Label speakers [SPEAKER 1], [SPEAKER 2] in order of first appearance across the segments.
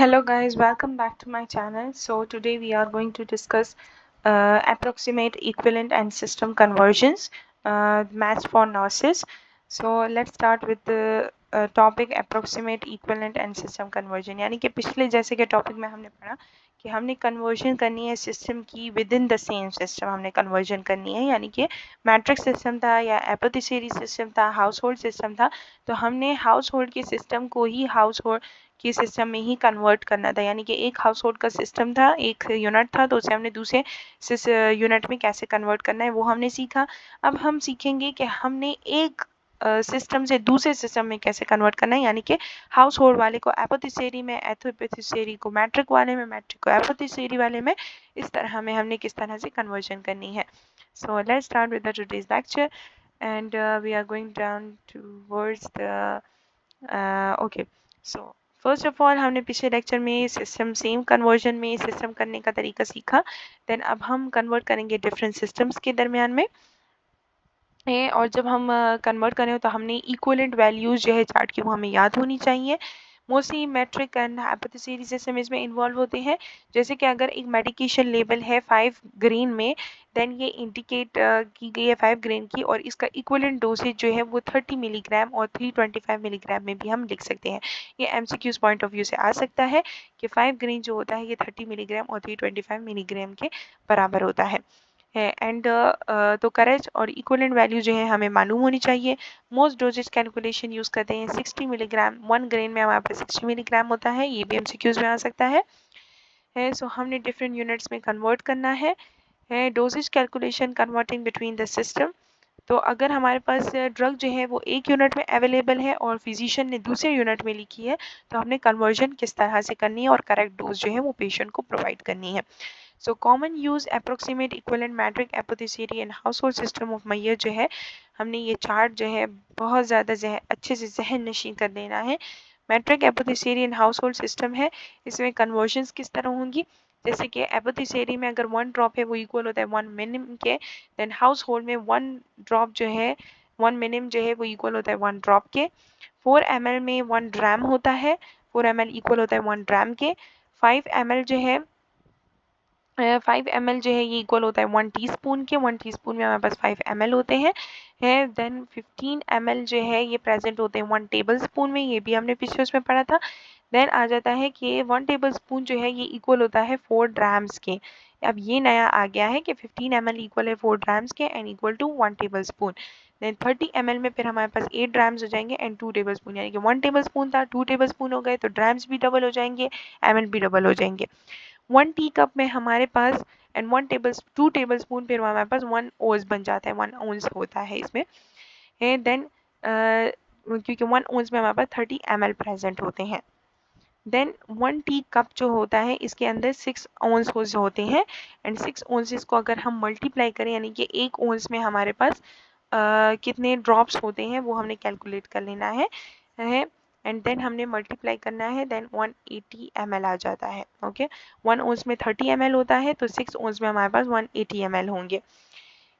[SPEAKER 1] Hello guys, welcome back to my channel. So today we are going to discuss approximate, equivalent and system conversions, maths for nurses. So let's start with the topic approximate, equivalent and system conversion. यानी कि पिछले जैसे के topic में हमने पढ़ा कि हमने कन्वर्जन करनी है सिस्टम की with in the same system हमने कन्वर्जन करनी है, यानी कि मैट्रिक्स सिस्टम था या एपोथेसेरी सिस्टम था, हाउस होल्ड सिस्टम था, तो हमने हाउस होल्ड के सिस्टम को ही हाउस होल्ड की सिस्टम में ही कन्वर्ट करना था। यानी कि एक हाउस होल्ड का सिस्टम था, एक यूनिट था, तो उसे हमने दूसरे यूनिट में कैसे कन्वर्ट करना है वो हमने सीखा। अब हम सीखेंगे कि हमने एक सिस्टम से दूसरे सिस्टम में कैसे कन्वर्ट करना है, यानी कि हाउस होल्ड वाले को एपोथेसेरी में, एपोथेसेरी को मैट्रिक वाले में, मैट्रिक को एपोथेसेरी वाले में, इस तरह हमें हमने किस तरह से कन्वर्जन करनी है। So let's start with the today's lecture and we are going down towards the okay. So first of all हमने पिछले लेक्चर में सिस्टम सेम कन्वर्जन में सिस्टम करने का तरीका सीखा। देन अब हम कन्वर्ट करेंगे डिफरेंट सिस्टम्स के दरमियान में और जब हम कन्वर्ट करें तो हमने इक्वलेंट वैल्यूज जो है चार्ट की वो हमें याद होनी चाहिए। मोस्टली मैट्रिक एंड एपोथेसेरी सिस्टम इसमें इन्वॉल्व होते हैं। जैसे कि अगर एक मेडिकेशन लेबल है 5 ग्रेन में, देन ये इंडिकेट की गई है 5 ग्रेन की, और इसका इक्वलेंट डोसेज जो है वो 30 मिलीग्राम और 325 मिलीग्राम में भी हम लिख सकते हैं। ये एमसीक्यूज पॉइंट ऑफ व्यू से आ सकता है कि 5 ग्रेन जो होता है ये 30 मिलीग्राम और 325 मिलीग्राम के बराबर होता है एंड तो करेज और इक्वलेंट वैल्यू जो है हमें मालूम होनी चाहिए। मोस्ट डोजेज कैलकुलेशन यूज करते हैं 60 मिलीग्राम, 1 ग्रेन में हमारे पास 60 मिलीग्राम होता है, ये भी एमसीक्यूज में आ सकता है। सो हमने डिफरेंट यूनिट्स में कन्वर्ट करना है doses calculation converting between the system. तो अगर हमारे पास ड्रग जो है वो एक यूनिट में अवेलेबल है और फिजिशियन ने दूसरे यूनिट में लिखी है, तो हमने कन्वर्जन किस तरह से करनी है और करेक्ट डोज जो है वो पेशेंट को प्रोवाइड करनी है। So common use approximate equivalent metric apothecary and household system of measure जो है, हमने ये चार्ट जो है बहुत ज़्यादा अच्छे से जहन नशीन कर देना है। Metric apothecary and household system है, इसमें कन्वर्जन्स किस तरह होंगी। जैसे कि एपोथेसेरी में अगर 1 ड्रॉप है वो इक्वल होता है 1 मिनिम के, देन हाउस होल्ड में 1 ड्रॉप जो है 1 मिनिम जो है वो इक्वल होता है 1 ड्रॉप के। 4 ml में 1 ड्राम होता है, 4 ml इक्वल होता है 1 ड्राम के। 5 ml जो है 5 ml जो है ये इक्वल होता है 1 टीस्पून के, 1 टीस्पून में हमारे पास 5 ml होते हैं देन 15 ml जो है ये प्रेजेंट होते हैं 1 टेबल स्पून में, ये भी हमने पिछले उसमें पढ़ा था। देन आ जाता है कि 1 टेबल स्पून जो है ये इक्वल होता है 4 ड्राम्स के। अब ये नया आ गया है कि 15 ml इक्वल है 4 ड्राम्स के and equal to 1 tablespoon. Then 30 ml में फिर हमारे पास 8 ड्राम्स हो जाएंगे एंड 2 टेबल स्पून, यानी कि 1 टेबल स्पून था 2 टेबल स्पून हो गए, तो ड्राम्स भी डबल हो जाएंगे, ml भी डबल हो जाएंगे। 1 टी कप में हमारे पास एंड 2 टेबल स्पून फिर हमारे पास 1 ओज बन जाता है, 1 ओंस होता है इसमें देन क्योंकि 1 ओंस में हमारे पास 30 ml प्रेजेंट होते हैं। देन 1 टी कप जो होता है इसके अंदर 6 ओंस होते हैं एंड 6 ओंसेस को अगर हम मल्टीप्लाई करें, यानी कि 1 ओंस में हमारे पास कितने ड्रॉप्स होते हैं वो हमने कैलकुलेट कर लेना है एंड देन हमने मल्टीप्लाई करना है, देन 180 ml आ जाता है। ओके 1 ओंस में 30 ml होता है, तो 6 ओंस में हमारे पास 180 ml होंगे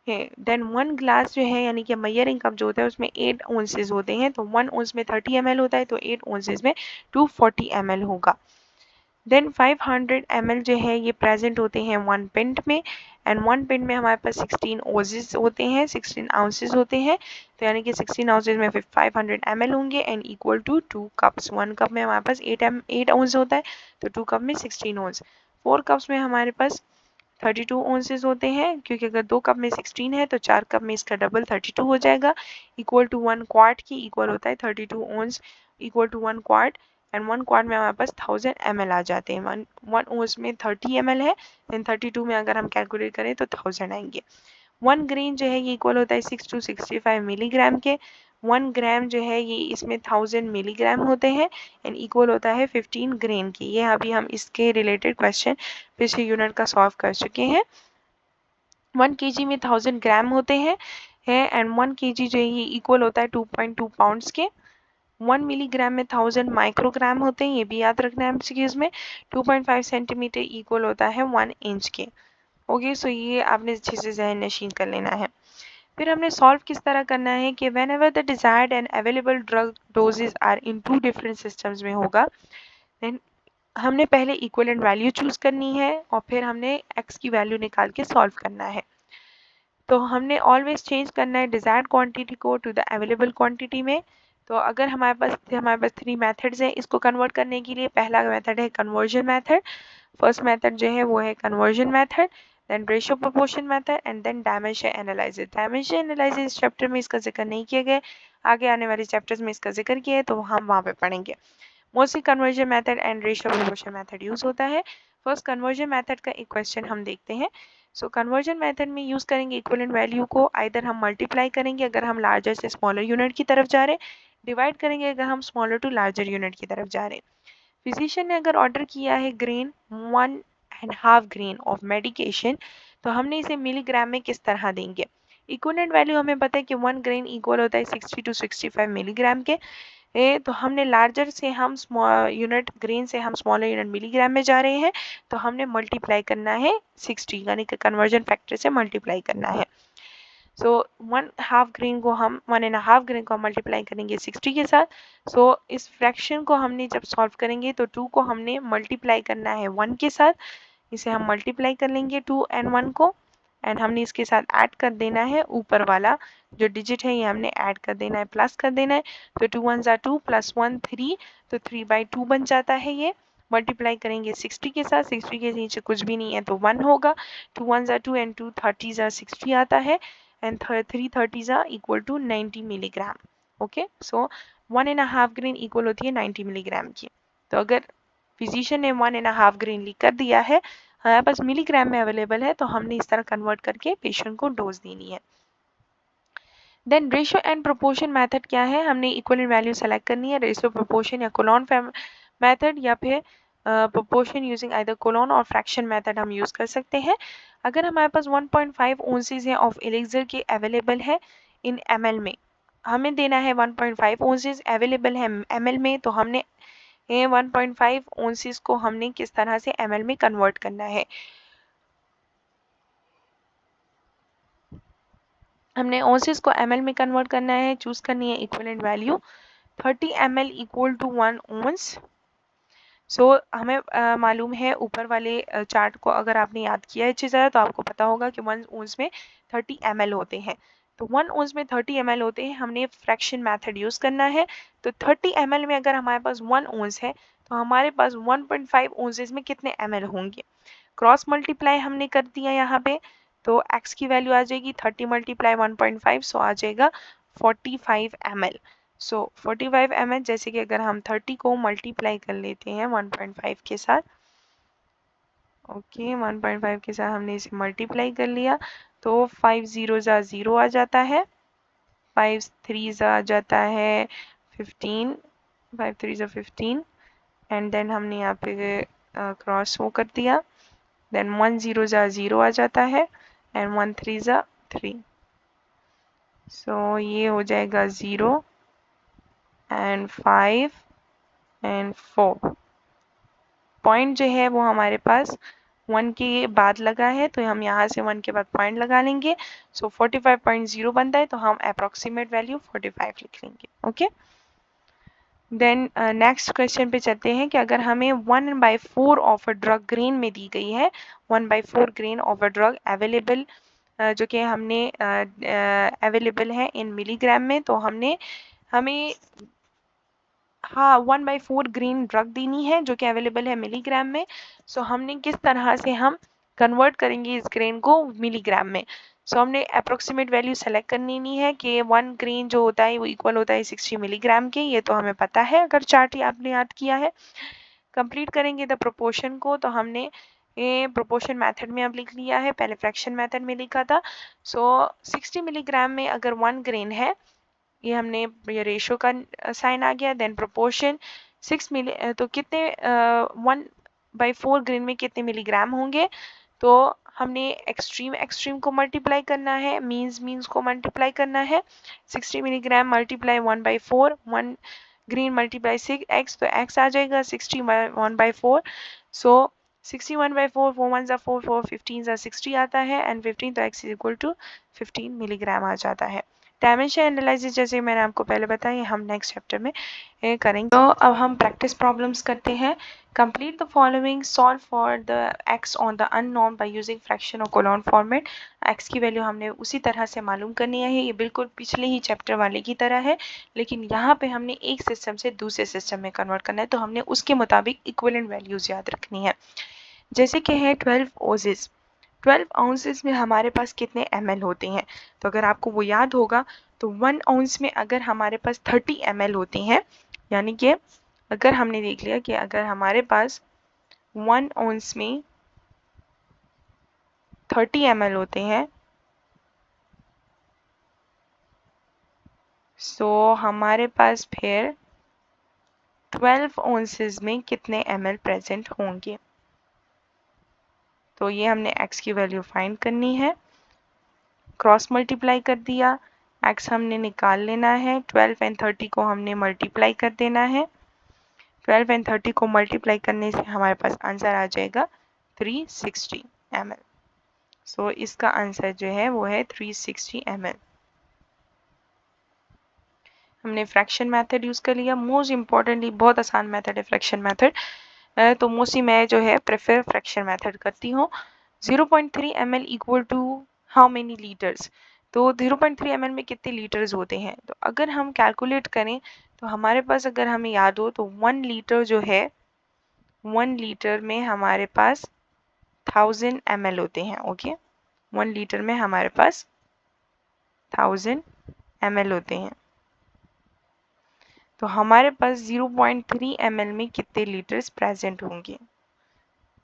[SPEAKER 1] देन 1 ग्लास जो है यानी कि मेजरिंग कप जो होता है उसमें 8 ओंसेस होते हैं, तो 1 ओंस में 30 ml होता है, तो 8 ओंसेस में 240 ml होगा। देन 500 ml जो है ये प्रेजेंट होते हैं 1 पिंट में एंड 1 पिंट में हमारे पास 16 ओजेस होते हैं, 16 आउंसेस होते हैं, तो यानी कि 16 आउंसेस में 500 ml होंगे and equal to 2 cups. 1 cup में हमारे पास 8 आउंस होता है, तो 2 कप में 16 आउंस। 4 कप्स में हमारे पास 32 ओंसेस होते हैं, क्योंकि अगर 2 कप में 16 है तो 4 कप में इसका डबल 32 हो जाएगा, इक्वल टू 1 क्वार्ट की इक्वल होता है 32 ounce equal to 1 quart and 1 quart में हमारे पास 1000 ml आ जाते हैं। 1 ओंस में 30 ml है, देन 32 में अगर हम कैलकुलेट करें तो 1000 आएंगे। 1 ग्रेन जो है ये इक्वल होता है 6 to 65 मिलीग्राम के। 1 ग्राम जो है ये इसमें 1000 मिलीग्राम होते हैं एंड इक्वल होता है 15 ग्रेन की। ये अभी हम इसके रिलेटेड क्वेश्चन पिछले यूनिट का सॉल्व कर चुके हैं। 1 kg में 1000 ग्राम होते हैं एंड 1 kg जो है ये इक्वल होता है 2.2 पाउंड्स के। 1 मिलीग्राम में 1000 माइक्रोग्राम होते हैं, ये भी याद रखना है एमसीक्यूज में। 2.5 सेंटीमीटर इक्वल होता है 1 इंच के। ओके सो ये आपने अच्छे से जहन नशीन कर लेना है। फिर हमने सॉल्व किस तरह करना है कि whenever the desired and available drug doses are in 2 different systems में होगा, देन हमने पहले इक्विवेलेंट वैल्यू चूज करनी है और फिर हमने x की वैल्यू निकाल के सॉल्व करना है। तो हमने ऑलवेज चेंज करना है डिजायर्ड क्वांटिटी को टू द अवेलेबल क्वांटिटी में। तो अगर हमारे पास 3 मेथड्स हैं इसको कन्वर्ट करने के लिए। पहला मेथड है कन्वर्जन मेथड। फर्स्ट मेथड जो है वो है conversion method, then ratio proportion method and then dimension analysis. Dimension analysis chapter में इसका जिक्र नहीं किया गया, आगे आने वाले चैप्टर्स में इसका जिक्र किया है तो हम वहाँ पे पढ़ेंगे। Mostly conversion method and ratio proportion method use होता है। फर्स्ट कन्वर्जन मेथड का एक क्वेश्चन हम देखते हैं। सो कन्वर्जन मेथड में यूज करेंगे इक्विवेलेंट वैल्यू को आइदर हम मल्टीप्लाई करेंगे अगर हम लार्जर से स्मॉलर यूनिट की तरफ जा रहे हैं, डिवाइड करेंगे अगर हम स्मॉलर टू लार्जर यूनिट की तरफ जा रहे हैं। फिजिशियन ने अगर ऑर्डर किया है ग्रेन 1.5 ग्रेन ऑफ मेडिकेशन तो हमने इसे मिलीग्राम में किस तरह देंगे। इक्विवेलेंट वैल्यू हमें पता है कि 1 ग्रेन इक्वल होता है 60 टू 65 मिलीग्राम के। तो हमने लार्जर से हम यूनिट ग्रेन से हम स्मॉलर यूनिट मिलीग्राम में जा रहे हैं तो हमने मल्टीप्लाई करना है 60 यानी कि कन्वर्जन फैक्टर से मल्टीप्लाई करना है। सो 1.5 ग्रेन को हम 1.5 ग्रेन को हम मल्टीप्लाई करेंगे 60 के साथ। सो इस फ्रैक्शन को हमने जब सॉल्व करेंगे तो 2 को हमने मल्टीप्लाई करना है 1 के साथ। इसे हम मल्टीप्लाई कर लेंगे 2 एंड 1 को एंड हमने इसके साथ ऐड कर देना है ऊपर वाला जो डिजिट है ये हमने ऐड कर देना है, प्लस कर देना है। तो 2 1 ज़ा 2 प्लस 1 3 तो 3/2 बन जाता है। ये मल्टीप्लाई करेंगे 60 के साथ, 60 के नीचे कुछ भी नहीं है तो 1 होगा। 2 1 ज़ा 2 एंड 2 30 ज़ा 60 आता है एंड 3 30 ज़ा equal to 90 milligram. Okay, so 1.5 grain equal होती है 90 मिलीग्राम की। तो अगर फिजिशियन ने 1.5 ग्रेन लिख कर दिया है, हमारे पास मिलीग्राम में अवेलेबल है तो हमने इस तरह कन्वर्ट करके पेशेंट को डोज देनी है। Then ratio and proportion method क्या है, हमने इक्विवेलेंट वैल्यू सेलेक्ट करनी है। रेशियो प्रोपोर्शन या कोलोन मेथड या फिर प्रोपोर्शन यूजिंग आइदर कोलोन और फ्रैक्शन मेथड हम यूज कर सकते हैं। अगर हमारे पास 1.5 ओंसेस है ऑफ एलिक्सर के अवेलेबल है इन ml में, हमें देना है 1.5 ओंसेस अवेलेबल है ml में, तो हमने 1.5 ओंसेस को हमने किस तरह से ml में कन्वर्ट करना है। हमने ओंसेस को ml में कन्वर्ट करना है, चूज करनी है equivalent value 30 ml equal to 1 ounce. So हमें मालूम है ऊपर वाले चार्ट को अगर आपने याद किया है अच्छी तरह तो आपको पता होगा कि 1 ओंस में 30 ml होते हैं। तो 1 ओंस में 30 ml होते हैं, हमने फ्रैक्शन मेथड यूज करना है। तो 30 ml में अगर हमारे पास 1 ओंस है तो हमारे पास 1.5 ओंसेस में कितने ml होंगे। क्रॉस मल्टीप्लाई हमने कर दिया यहाँ पे, तो x की वैल्यू आ जाएगी 30 मल्टीप्लाई 1.5 सो आ जाएगा 45 ml। सो 45 ml, जैसे कि अगर हम 30 को मल्टीप्लाई कर लेते हैं 1.5 के साथ, ओके 1.5 के साथ हमने इसे मल्टीप्लाई कर लिया तो 5 0 ज़ा 0 आ जाता है, 5 3 ज़ा आ जाता है 15, 5 3 ज़ा 15 एंड देन हमने यहाँ पे क्रॉस वो कर दिया, देन 1 0 ज़ा 0 आ जाता है एंड 1 3 ज़ा 3। सो ये हो जाएगा 0 एंड 5 एंड 4। पॉइंट जो है वो हमारे पास 1 के बाद लगा है तो हम यहाँ से 1 के बाद पॉइंट लगा लेंगे। सो 45.0 बनता है तो हम अप्रोक्सीमेट वैल्यू 45 लिख लेंगे। ओके, देन नेक्स्ट क्वेश्चन पे चलते हैं कि अगर हमें 1/4 ऑफ अ ड्रग ग्रेन में दी गई है, 1/4 grain of a drug available जो कि हमने अवेलेबल है इन मिलीग्राम में, तो हमें 1/4 ग्रीन ड्रग देनी है जो कि अवेलेबल है मिलीग्राम में। सो हमने किस तरह से हम कन्वर्ट करेंगे इस ग्रेन को मिलीग्राम में। सो हमने अप्रोक्सीमेट वैल्यू सेलेक्ट करनी है कि 1 ग्रेन जो होता है वो इक्वल होता है 60 मिलीग्राम के, ये तो हमें पता है अगर चार्ट आपने याद किया है। कंप्लीट करेंगे द प्रोपोर्शन को, तो हमने ये प्रोपोर्शन मेथड में अब लिख लिया है, पहले फ्रैक्शन मेथड में लिखा था। सो 60 मिलीग्राम में अगर 1 ग्रेन है, ये हमने ये रेशो का साइन आ गया, देन प्रोपोर्शन 6 मिली तो कितने 1/4 ग्रेन में कितने मिलीग्राम होंगे। तो हमने एक्सट्रीम को मल्टीप्लाई करना है, मीन्स को मल्टीप्लाई करना है। 60 milligram multiply 1/4, 1 green multiply 6x तो x आ जाएगा 60 1/4। सो 60 1/4, 4 1 ज़ा 4, 4 15 ज़ा 60 आता है एंड 15 तो x is equal to 15 milligram आ जाता है। डायमेंशन एनालिसिस जैसे मैंने आपको पहले बताया, हम नेक्स्ट चैप्टर में करेंगे। तो अब हम प्रैक्टिस प्रॉब्लम्स करते हैं। Complete the following, solve for the x on the unknown by using fraction और कोलोन फॉर्मेट। एक्स की वैल्यू हमने उसी तरह से मालूम करनी है, ये बिल्कुल पिछले ही चैप्टर वाले की तरह है, लेकिन यहाँ पे हमने एक सिस्टम से दूसरे सिस्टम में कन्वर्ट करना है, तो हमने उसके मुताबिक इक्विवेलेंट वैल्यूज याद रखनी है। जैसे कि है 12 ओजेस, 12 आउंसेस में हमारे पास कितने ml होते हैं, तो अगर आपको वो याद होगा तो 1 आउंस में अगर हमारे पास 30 ml होते हैं, यानी कि अगर हमने देख लिया कि अगर हमारे पास 1 आउंस में 30 ml होते हैं, सो हमारे पास फिर 12 आउंसेस में कितने ml प्रेजेंट होंगे। तो ये हमने x की वैल्यू फाइंड करनी है, क्रॉस मल्टीप्लाई कर दिया, x हमने निकाल लेना है, 12 एंड 30 को हमने मल्टीप्लाई कर देना है, 12 एंड 30 को मल्टीप्लाई करने से हमारे पास आंसर आ जाएगा 360 ml। सो इसका आंसर जो है वो है 360 ml। हमने फ्रैक्शन मेथड यूज कर लिया। मोस्ट इम्पॉर्टेंटली बहुत आसान मेथड है फ्रैक्शन मेथड, तो मोस्टली मैं जो है प्रेफर फ्रैक्शन मेथड करती हूँ। 0.3 ml equal to how many liters, तो 0.3 ml में कितने लीटर्स होते हैं, तो अगर हम कैलकुलेट करें तो हमारे पास अगर हमें याद हो तो 1 लीटर जो है, 1 लीटर में हमारे पास 1000 ml होते हैं। ओके, 1 लीटर में हमारे पास 1000 ml होते हैं, तो हमारे पास 0.3 ml में कितने लीटर्स प्रेजेंट होंगे।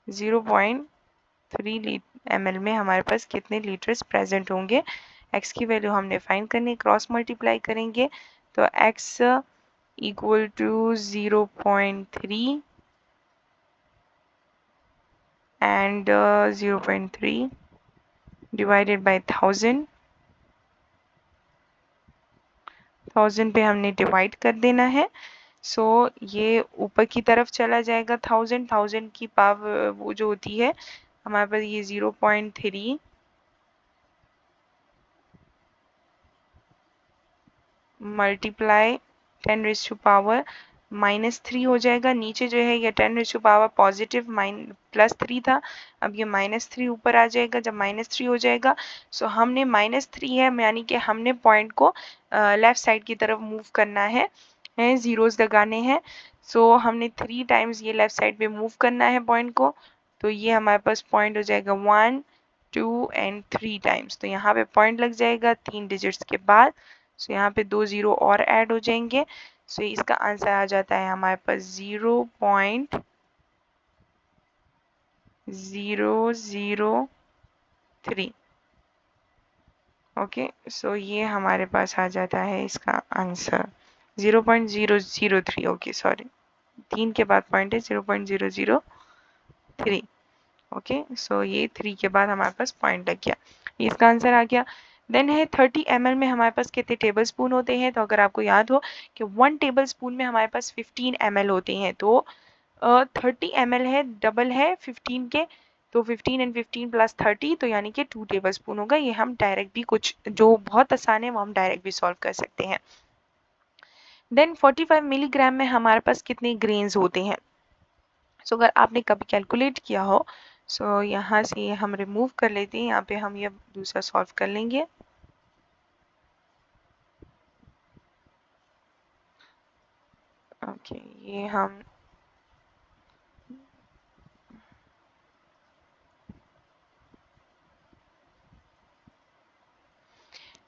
[SPEAKER 1] 0.3 ml में हमारे पास कितने लीटर्स प्रेजेंट होंगे। x की वैल्यू हमने फाइंड करनी, क्रॉस मल्टीप्लाई करेंगे तो x equal to 0.3 and 0.3 divided by 1000 पे हमने डिवाइड कर देना है। सो ये ऊपर की तरफ चला जाएगा 1000 की पावर वो जो होती है हमारे पास ये 0.3 मल्टीप्लाई 10⁻³ -3 हो जाएगा। नीचे जो है ये 10⁻³ पॉजिटिव +3 था, अब ये -3 ऊपर आ जाएगा। जब -3 हो जाएगा सो हमने -3 है, यानी कि हमने पॉइंट को लेफ्ट साइड की तरफ मूव करना है, जीरोस लगाने हैं। सो हमने 3 टाइम्स ये लेफ्ट साइड पे मूव करना है पॉइंट को, तो ये हमारे पास पॉइंट हो जाएगा 1 2 एंड 3 टाइम्स, तो यहाँ पे पॉइंट लग जाएगा 3 डिजिट्स के बाद। सो यहाँ पे 2 जीरो और ऐड हो जाएंगे, सो इसका आंसर आ जाता है हमारे पास 0.003। ओके, सो ये हमारे पास आ जाता है इसका आंसर 0.003। ओके सॉरी, 3 के बाद पॉइंट है 0.003। ओके, सो ये 3 के बाद हमारे पास पॉइंट लग गया, इसका आंसर आ गया। देन है 30 ml में हमारे पास कितने टेबल स्पून होते हैं, तो अगर आपको याद हो कि 1 टेबल स्पून में हमारे पास 15 ml होते हैं, तो 30 ml है, डबल है 15 के, तो 15 एंड 15 प्लस 30, तो यानी कि 2 टेबल स्पून होगा। ये हम डायरेक्ट भी, कुछ जो बहुत आसान है वो हम डायरेक्ट भी सॉल्व कर सकते हैं। देन 45 मिलीग्राम में हमारे पास कितने ग्रेन्स होते हैं, सो अगर आपने कभी कैलकुलेट किया हो, सो यहाँ से हम रिमूव कर लेते हैं, यहाँ पे हम ये दूसरा सॉल्व कर लेंगे। ओके, ये हम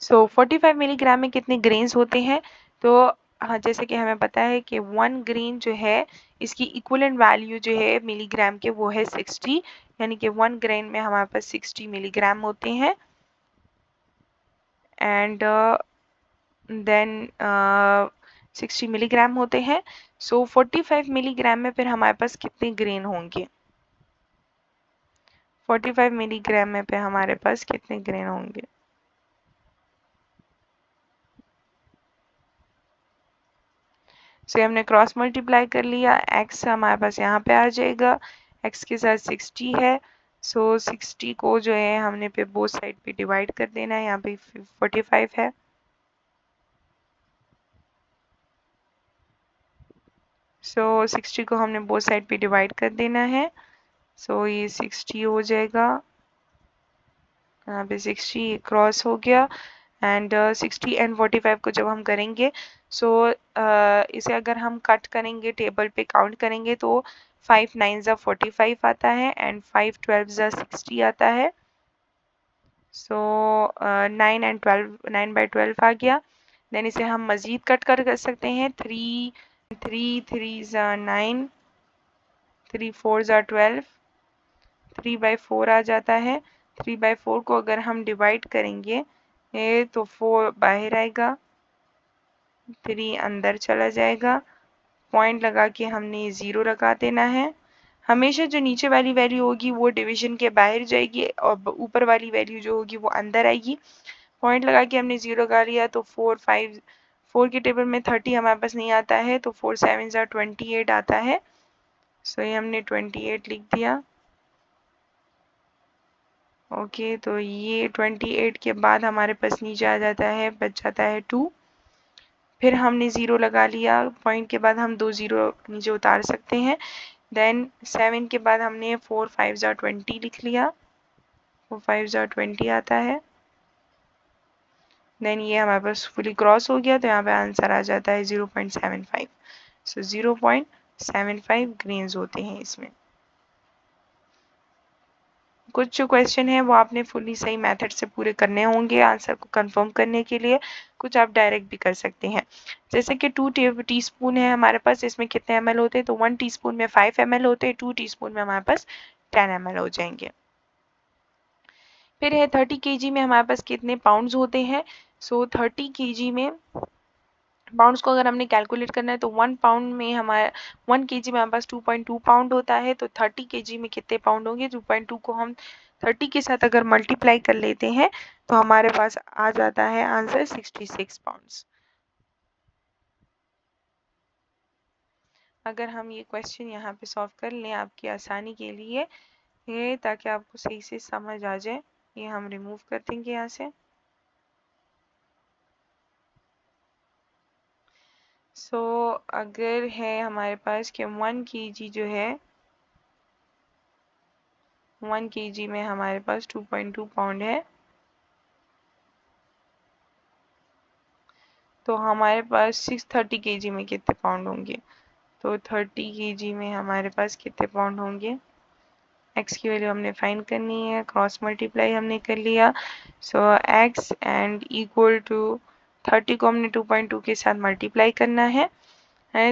[SPEAKER 1] सो 45 मिलीग्राम में कितने ग्रेन्स होते हैं, तो हाँ जैसे कि हमें पता है कि 1 ग्रेन जो है इसकी इक्विवेलेंट वैल्यू जो है मिलीग्राम के वो है 60, यानी कि 1 ग्रेन में हमारे पास 60 मिलीग्राम होते हैं। एंड देन 60 मिलीग्राम होते हैं, सो 45 मिलीग्राम में फिर हमारे पास कितने ग्रेन होंगे। 45 मिलीग्राम में फिर हमारे पास कितने ग्रेन होंगे, सो हमने क्रॉस मल्टीप्लाई कर लिया, x हमारे पास यहाँ पे आ जाएगा, x के साथ 60 है, सो 60 को जो है हमने पे बोथ साइड पे डिवाइड कर देना है, यहाँ पे 45 है। सो 60 को हमने बोथ साइड पे डिवाइड कर देना है। सो ये 60 हो जाएगा, यहाँ पे 60 क्रॉस हो गया। एंड 60 एंड 45 को जब हम करेंगे इसे अगर हम कट करेंगे, टेबल पे काउंट करेंगे तो 5 9 ज़ा 45 आता है एंड 5 12 ज़ा 60 आता है। सो 9 एंड 12, 9 बाई 12 आ गया। देन इसे हम मज़ीद कट कर सकते हैं। 3 3 ज़ा 9, 3 4 ज़ा 12, 3 बाई 4 आ जाता है। 3 बाई 4 को अगर हम डिवाइड करेंगे तो 4 बाहर आएगा, 3 अंदर चला जाएगा। पॉइंट लगा के हमने 0 लगा देना है। हमेशा जो नीचे वाली वैल्यू होगी वो डिवीजन के बाहर जाएगी और ऊपर वाली वैल्यू जो होगी वो अंदर आएगी। पॉइंट लगा के हमने 0 लगा लिया तो 4 के टेबल में 30 हमारे पास नहीं आता है, तो 4 7 ज़ा 28 आता है। सो ये हमने 28 लिख दिया। ओके, तो ये 28 के बाद हमारे पास नीचे आ जाता है, बच जाता है 2। फिर हमने 0 लगा लिया, पॉइंट के बाद हम 2 0 नीचे उतार सकते हैं। देन 7 के बाद हमने 4 5 ज़ा 20 लिख लिया, 4 5 ज़ा 20 आता है। देन ये हमारे पास फुली क्रॉस हो गया, तो यहाँ पे आंसर आ जाता है 0.75। सो 0.75 ग्रेन्स होते हैं इसमें। कुछ जो क्वेश्चन है वो आपने फुली सही मेथड से पूरे करने होंगे आंसर को कंफर्म करने के लिए। कुछ आप डायरेक्ट भी कर सकते हैं, जैसे कि 2 टीस्पून है हमारे पास, इसमें कितने ml होते हैं, तो 1 टीस्पून में 5 ml होते हैं, 2 टीस्पून में हमारे पास 10 ml हो जाएंगे। फिर है 30 kg में हमारे पास कितने पाउंड्स होते हैं। सो 30 kg में पाउंड्स को अगर हमने कैलकुलेट करना है तो 1 पाउंड में हमारे 1 kg में हमारे पास 2.2 पाउंड होता है, तो 30 kg में कितने पाउंड होंगे। 2.2 को हम 30 के साथ अगर मल्टीप्लाई कर लेते हैं तो हमारे पास आ जाता है आंसर 66 पाउंड्स। अगर हम ये क्वेश्चन यहाँ पे सॉल्व कर लें आपकी आसानी के लिए, ये ताकि आपको सही से समझ आ जाए, ये हम रिमूव कर देंगे यहाँ से। अगर है हमारे पास कि 1 kg जो है, 1 kg में हमारे पास 2.2 पाउंड है, तो हमारे पास 630 kg में कितने पाउंड होंगे। तो 30 kg में हमारे पास कितने पाउंड होंगे। x की वैल्यू हमने फाइंड करनी है, क्रॉस मल्टीप्लाई हमने कर लिया। सो x एंड इक्वल टू 30 को हमने 2.2 के साथ मल्टीप्लाई करना है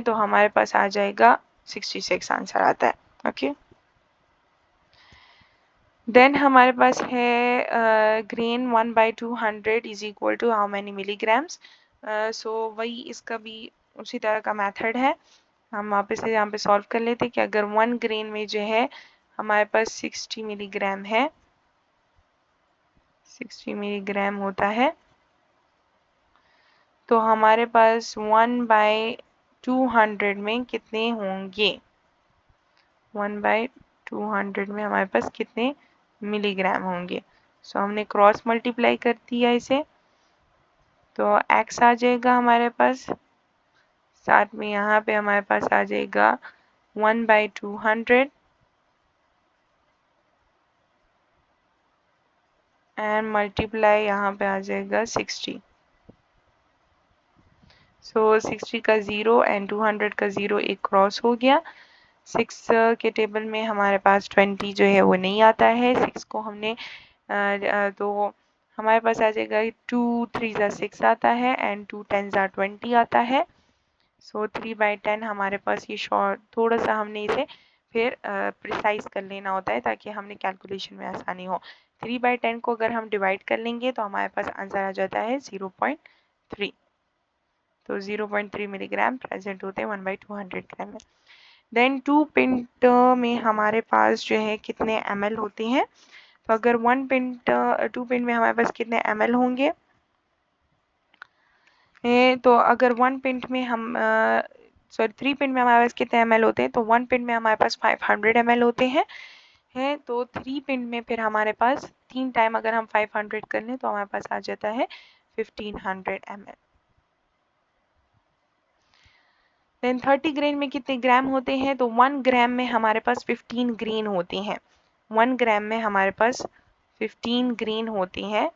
[SPEAKER 1] तो हमारे पास आ जाएगा 66 आंसर आता है। ओके, देन हमारे पास है grain 1/200 is equal to how many milligrams. So वही इसका भी उसी तरह का मेथड है। हम वापस से यहाँ पे सॉल्व कर लेते हैं कि अगर 1 ग्रेन में जो है हमारे पास 60 मिलीग्राम है, 60 मिलीग्राम होता है, तो हमारे पास 1/200 में कितने होंगे। 1/200 में हमारे पास कितने मिलीग्राम होंगे। सो हमने क्रॉस मल्टीप्लाई कर दिया इसे, तो x आ जाएगा हमारे पास, साथ में यहाँ पे हमारे पास आ जाएगा 1/200 एंड मल्टीप्लाई यहाँ पे आ जाएगा 60। सो 60 का 0 एंड 200 का 0 एक क्रॉस हो गया। 6 के टेबल में हमारे पास 20 जो है वो नहीं आता है। 6 को हमने तो हमारे पास आ जाएगा 2 3 ज़ा 6 आता है एंड 2 10 ज़ा 20 आता है। सो 3/10 हमारे पास ये शॉर्ट, थोड़ा सा हमने इसे फिर प्रिसाइज कर लेना होता है ताकि हमने कैलकुलेशन में आसानी हो। 3/10 को अगर हम डिवाइड कर लेंगे तो हमारे पास आंसर आ जाता है 0.3। तो 0.3 मिलीग्राम प्रेजेंट होते हैं 1/200 ग्राम में। देन 2 पिंट में हमारे पास जो है कितने ml होते हैं। तो अगर 2 पिंट में हमारे पास कितने ml होंगे, तो अगर 1 पिंट में हम 3 पिंट में हमारे पास कितने ml होते हैं, तो 1 पिंट में हमारे पास 500 ml होते हैं तो 3 पिंट में फिर हमारे पास 3 टाइम अगर हम 500 कर लें तो हमारे पास आ जाता है 1500 ml। देन 30 ग्रेन में कितने ग्राम होते हैं, तो 1 ग्राम में हमारे पास 15 ग्रेन होते हैं। 1 ग्राम में हमारे पास 15 ग्रेन होती हैं।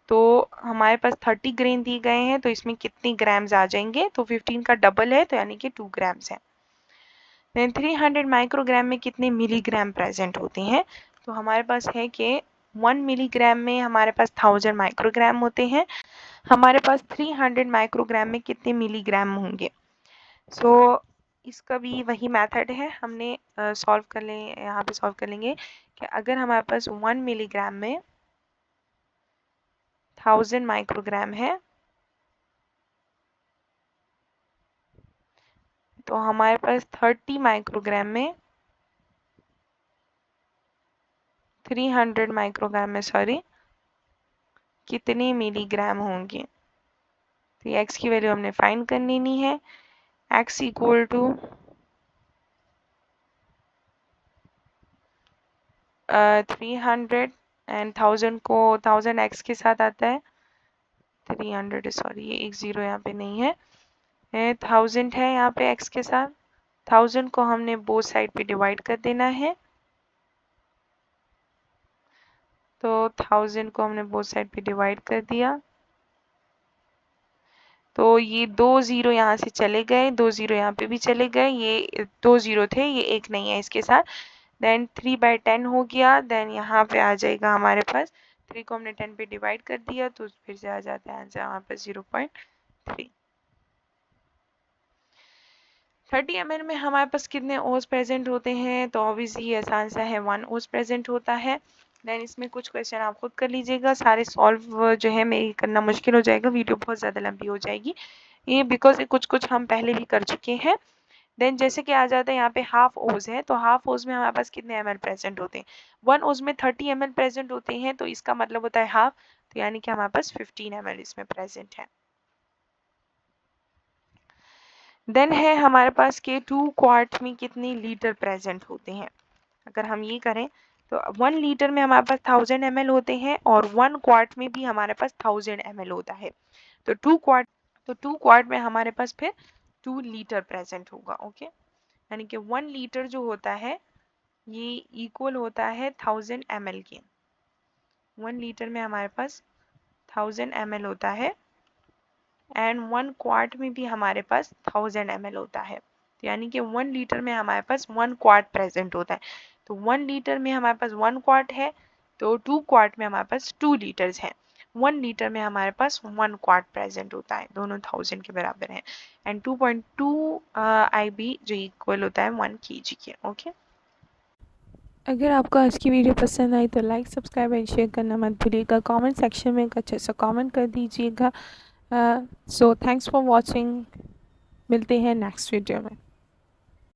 [SPEAKER 1] तो हमारे पास 30 ग्रेन दिए गए हैं, तो इसमें कितने ग्राम्स आ जाएंगे, तो 15 का डबल है, तो यानी कि 2 ग्राम्स है। देन 300 माइक्रोग्राम में कितने मिलीग्राम प्रेजेंट होते हैं, तो हमारे पास है कि 1 मिलीग्राम में हमारे पास 1000 माइक्रोग्राम होते हैं। हमारे पास 300 माइक्रोग्राम में कितने मिलीग्राम होंगे। सो इसका भी वही मेथड है, हमने सॉल्व कर ले, यहाँ पे सॉल्व कर लेंगे कि अगर हमारे पास 1 मिलीग्राम में 1000 माइक्रोग्राम है, तो हमारे पास 30 माइक्रोग्राम में 300 माइक्रोग्राम में कितने मिलीग्राम होंगे। तो x की वैल्यू हमने फाइंड कर लेनी है। x इक्वल टू 300 एंड 1000 को 1000 x के साथ आता है 300, सॉरी ये एक जीरो यहाँ पे नहीं है, 1000 है यहाँ पे x के साथ। 1000 को हमने बोथ साइड पे डिवाइड कर देना है, तो 1000 को हमने बोथ साइड पे डिवाइड कर दिया, तो ये 2 जीरो यहाँ से चले गए, 2 जीरो यहाँ पे भी चले गए, ये 2 जीरो थे, ये एक नहीं है इसके साथ। देन 3/10 हो गया। देन यहाँ पे आ जाएगा हमारे पास 3 को हमने 10 पे डिवाइड कर दिया, तो फिर से आ जाता है आंसर यहाँ पे 0.3। 30 ml में हमारे पास कितने ओस प्रेजेंट होते हैं, तो ऑब्वियसली आसान सा है, 1 ओस प्रेजेंट होता है। देन इसमें कुछ क्वेश्चन आप खुद कर लीजिएगा, सारे सॉल्व जो है मेरी करना मुश्किल हो जाएगा, वीडियो बहुत ज़्यादा लंबी हो जाएगी ये, बिकॉज कुछ कुछ हम पहले भी कर चुके हैं। देन जैसे कि आ जाता है यहाँ पे हाफ ओज है, तो हाफ ओज में हमारे पास कितने ml प्रेजेंट होते हैं, 1 ओज में 30 ml प्रेजेंट होते हैं, तो इसका मतलब होता है हाफ, तो यानी कि हमारे पास 15 ml इसमें प्रेजेंट है। देन है हमारे पास के 2 क्वार्ट में कितने लीटर प्रेजेंट होते हैं। अगर हम ये करें तो 1 लीटर में हमारे पास 1000 ml होते हैं, और 1 क्वार्ट में भी हमारे पास 1000 ml होता है, तो 2 क्वार्ट में हमारे पास फिर 2 लीटर प्रेजेंट होगा। ओके, यानी कि 1 लीटर जो होता है ये इक्वल होता है 1000 ml के। 1 लीटर में हमारे पास 1000 ml होता है, एंड 1 क्वार्ट में भी हमारे पास 1000 ml होता है, तो यानी कि 1 लीटर में हमारे पास 1 क्वार्ट प्रेजेंट होता है। तो 1 लीटर में हमारे पास 1 क्वार्ट है, तो 2 क्वार्ट में हमारे पास 2 लीटर्स हैं। 1 लीटर में हमारे पास 1 क्वार्ट प्रेजेंट होता है, दोनों 1000 के बराबर हैं, एंड 2.2 IB जो इक्वल होता है 1 kg के। ओके, अगर आपको आज की वीडियो पसंद आई तो लाइक, सब्सक्राइब एंड शेयर करना मत भूलिएगा। कमेंट सेक्शन में एक अच्छा सा कमेंट कर दीजिएगा। सो थैंक्स फॉर वॉचिंग, मिलते हैं नेक्स्ट वीडियो में।